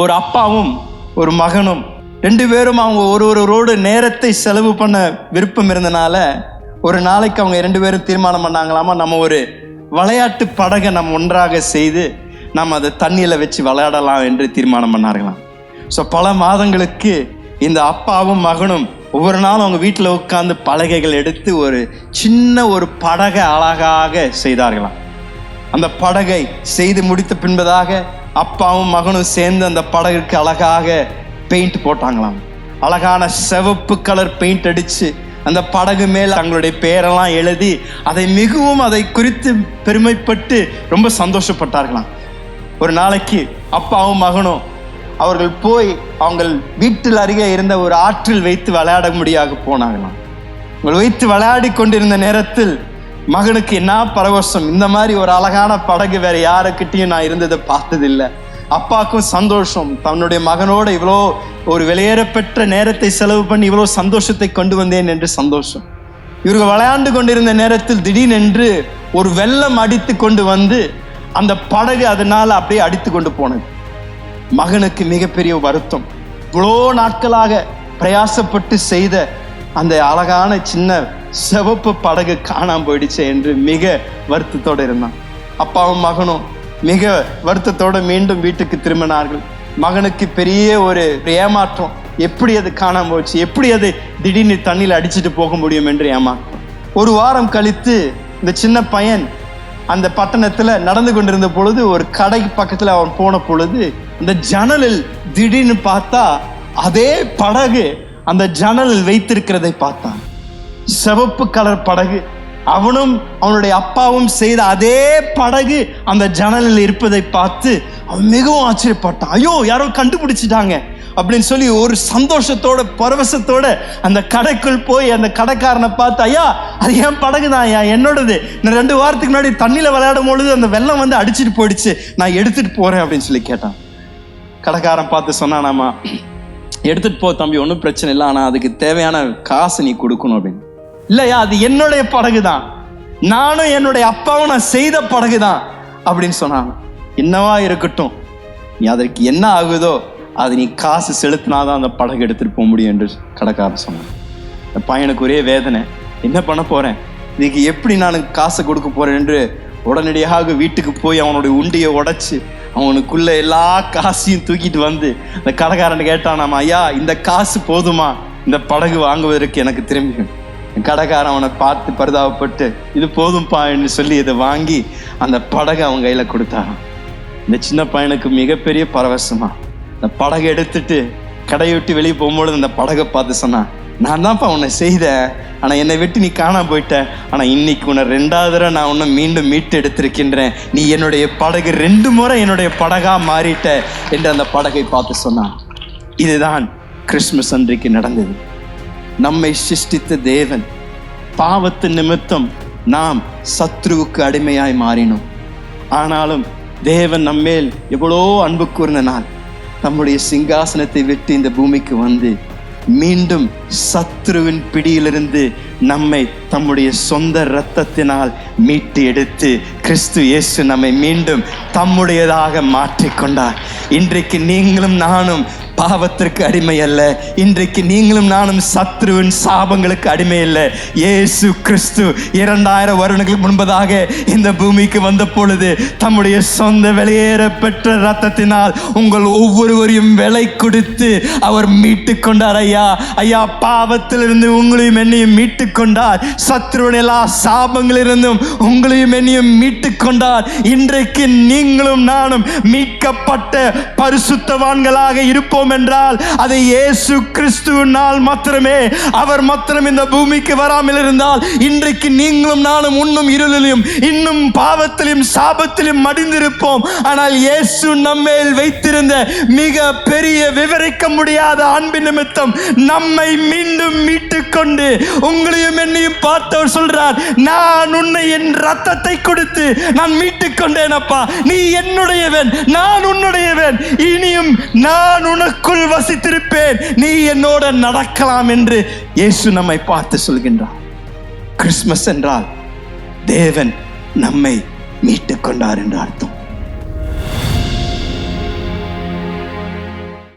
ஒரு அப்பாவும் ஒரு மகனும் 2 பேரும் அவங்க ஒருவரோடு நேரத்தை செலவு பண்ண விருப்பம் இருந்தனால ஒரு நாளைக்கு அவங்க 2 பேரும் தீர்மானம் பண்ணாங்களாமா, நம்ம ஒரு விளையாட்டு படகை நம்ம ஒன்றாக செய்து நம்ம அதை தண்ணியில் வச்சு விளையாடலாம் என்று தீர்மானம் பண்ணார்களாம். ஸோ பல மாதங்களுக்கு இந்த அப்பாவும் மகனும் ஒவ்வொரு நாளும் அவங்க வீட்டில் உட்கார்ந்து பலகைகள் எடுத்து ஒரு சின்ன ஒரு படகை அழகாக செய்தார்களாம். அந்த படகை செய்து முடித்த பின்பதாக அப்பாவும் மகனும் சேர்ந்து அந்த படகுக்கு அழகாக பெயிண்ட் போட்டாங்களாம். அழகான சிவப்பு கலர் பெயிண்ட் அடித்து அந்த படகு மேல் தங்களுடைய பெயரெல்லாம் எழுதி அதை குறித்து பெருமைப்பட்டு ரொம்ப சந்தோஷப்பட்டார்களாம். ஒரு நாளைக்கு அப்பாவும் மகனும் அவர்கள் போய் அவங்க வீட்டில் அருகே இருந்த ஒரு ஆற்றில் வைத்து விளையாட முடியாக போனாங்களாம். அவர்கள் வைத்து விளையாடி கொண்டிருந்த நேரத்தில் மகனுக்கு என்ன பரவசம், இந்த மாதிரி ஒரு அழகான படகு வேற யாருக்கிட்டையும் நான் இருந்ததை பார்த்ததில்லை. அப்பாவுக்கும் சந்தோஷம், தன்னுடைய மகனோட இவ்வளோ ஒரு வெளியேறப்பெற்ற நேரத்தை செலவு பண்ணி இவ்வளோ சந்தோஷத்தை கொண்டு வந்தேன் என்று சந்தோஷம். இவர்கள் விளையாண்டு கொண்டிருந்த நேரத்தில் திடீரென்று ஒரு வெள்ளம் அடித்து கொண்டு வந்து அந்த படகு அதனால அப்படியே அடித்து கொண்டு போனது. மகனுக்கு மிகப்பெரிய வருத்தம். இவ்வளோ நாட்களாக பிரயாசப்பட்டு செய்த அந்த அழகான சின்ன சிவப்பு படகு காணாம போயிடுச்சு என்று மிக வருத்தத்தோடு இருந்தான். அப்பாவும் மகனும் மிக வருத்தத்தோடு மீண்டும் வீட்டுக்கு திரும்பினார்கள். மகனுக்கு பெரிய ஒரு ஏமாற்றம், எப்படி அது காணாம போச்சு, எப்படி அது திடீர்னு தண்ணியில் அடிச்சுட்டு போக முடியும் என்று ஏமாற்றம். ஒரு வாரம் கழித்து இந்த சின்ன பையன் அந்த பட்டணத்துல நடந்து கொண்டிருந்த பொழுது ஒரு கடை பக்கத்துல அவன் போன பொழுது அந்த ஜன்னலில் திடீர்னு பார்த்தா அதே படகு அந்த ஜன்னலில் வைத்திருக்கிறதை பார்த்தான். சிவப்பு கலர் படகு, அவனும் அவனுடைய அப்பாவும் செய்த அதே படகு அந்த ஜன்னலில் இருப்பதை பார்த்து அவன் மிகவும் ஆச்சரியப்பட்டான். ஐயோ, யாரோ கண்டுபிடிச்சிட்டாங்க அப்படின்னு சொல்லி ஒரு சந்தோஷத்தோட பரவசத்தோட அந்த கடைக்குள் போய் அந்த கடைக்காரனை பார்த்து, ஐயா அது என் படகு தான் ஐயா, என்னோடது. நான் 2 வாரத்துக்கு முன்னாடி தண்ணியில் விளையாடும் பொழுது அந்த வெள்ளம் வந்து அடிச்சுட்டு போயிடுச்சு, நான் எடுத்துட்டு போறேன் அப்படின்னு சொல்லி கேட்டான். கடைக்காரன் பார்த்து சொன்னானாமா, எடுத்துட்டு போ தம்பி, ஒன்றும் பிரச்சனை இல்லை, ஆனால் அதுக்கு தேவையான காசு நீ கொடுக்கணும் அப்படின்னு. இல்லையா, அது என்னுடைய படகு தான், நானும் என்னுடைய அப்பாவும் நான் செய்த படகு தான் அப்படின்னு சொன்னாங்க. என்னவா இருக்கட்டும், நீ அதற்கு என்ன ஆகுதோ அது நீ காசு செலுத்தினாதான் அந்த படகு எடுத்துட்டு போக முடியும் என்று கடைக்காரன் சொன்னான். அந்த பையனுக்கு ஒரே வேதனை, என்ன பண்ண போறேன், இதுக்கு எப்படி நான் காசை கொடுக்க போறேன் என்று உடனடியாக வீட்டுக்கு போய் அவனுடைய உண்டியை உடைச்சு அவனுக்குள்ள எல்லா காசையும் தூக்கிட்டு வந்து அந்த கடைக்காரன் கேட்டானாமா, ஐயா இந்த காசு போதுமா இந்த படகு வாங்குவதற்கு எனக்கு திரும்பி. கடைக்காரன் அவனை பார்த்து பரிதாபப்பட்டு, இது போதும்பா என்று சொல்லி இதை வாங்கி அந்த படகு அவன் கையில கொடுத்தாரான். இந்த சின்ன பையனுக்கு மிகப்பெரிய பரவசமா அந்த படகை எடுத்துட்டு கடையை விட்டு வெளியே போகும்பொழுது அந்த படகை பார்த்து சொன்னான், நான் தான்ப்பா உன்னை செய்தேன், ஆனால் என்னை விட்டு நீ காணாம போயிட்ட, ஆனால் இன்னைக்கு உன்னை 2வது தடவை நான் உன்னை மீண்டும் மீட்டு எடுத்திருக்கின்றேன், நீ என்னுடைய படகு 2 முறை என்னுடைய படகா மாறிட்ட என்று அந்த படகை பார்த்து சொன்னான். இதுதான் கிறிஸ்துமஸ் அன்றைக்கு நடந்தது. நம்மை சிருஷ்டித்த தேவன், பாவத்தின் நிமித்தம் நாம் சத்ருவுக்கு அடிமையாய் மாறினோம். ஆனாலும் தேவன் நம்மேல் எவ்வளோ அன்பு கூர்ந்த நாள் தம்முடைய சிங்காசனத்தை விட்டு இந்த பூமிக்கு வந்து மீண்டும் சத்ருவின் பிடியிலிருந்து நம்மை தம்முடைய சொந்த இரத்தத்தினால் மீட்டு எடுத்து கிறிஸ்து இயேசு நம்மை மீண்டும் தம்முடையதாக மாற்றிக்கொண்டார். இன்றைக்கு நீங்களும் நானும் பாவத்திற்கு அடிமை அல்ல, இன்றைக்கு நீங்களும் நானும் சத்ருவின் சாபங்களுக்கு அடிமை அல்ல. இயேசு கிறிஸ்து 2000 வருடங்களுக்கு முன்பதாக இந்த பூமிக்கு வந்த பொழுது தம்முடைய சொந்த வெளியேற பெற்ற இரத்தத்தினால் உங்கள் ஒவ்வொருவரையும் விலை கொடுத்து அவர் மீட்டு கொண்டார். ஐயா பாவத்திலிருந்து உங்களையும் என்னையும் மீட்டு கொண்டார். சத்ருவின் எல்லா சாபங்களிலிருந்தும் உங்களையும் என்னையும் மீட்டு கொண்டார். இன்றைக்கு நீங்களும் நானும் மீட்கப்பட்ட பரிசுத்தவான்களாக இருப்போம் என்றால் அதை இயேசு கிறிஸ்துவினால் மாத்திரமே. அவர் மாத்திரம் இந்த பூமிக்கு வராமல் இருந்தால் இன்றைக்கு நீங்களும் நானும் இன்னும் இருளிலும் இன்னும் பாவத்திலும் சாபத்திலும் மடிந்திருப்போம். ஆனால் இயேசு நம்மேல் வைத்திருந்த மிக பெரிய விவரிக்க முடியாத அன்பின் நிமித்தம் நம்மை மீண்டும் மீட்டு கொண்டு உங்களையும் என்னையும் பார்த்தவர் சொல்றார், நான் உன்னை என் ரத்தத்தை கொடுத்து நான் மீட்டு கொண்டேன் அப்பா, நீ என்னுடையவன், நான் உன்னுடையவன், இனியும் நான் உனக்குள் வசித்திருப்பேன், நீ என்னோட நடக்கலாம் என்று இயேசு நம்மை பார்த்து சொல்கின்றார். கிறிஸ்துமஸ் என்றால் தேவன் நம்மை மீட்டுக் கொண்டார் என்று அர்த்தம்.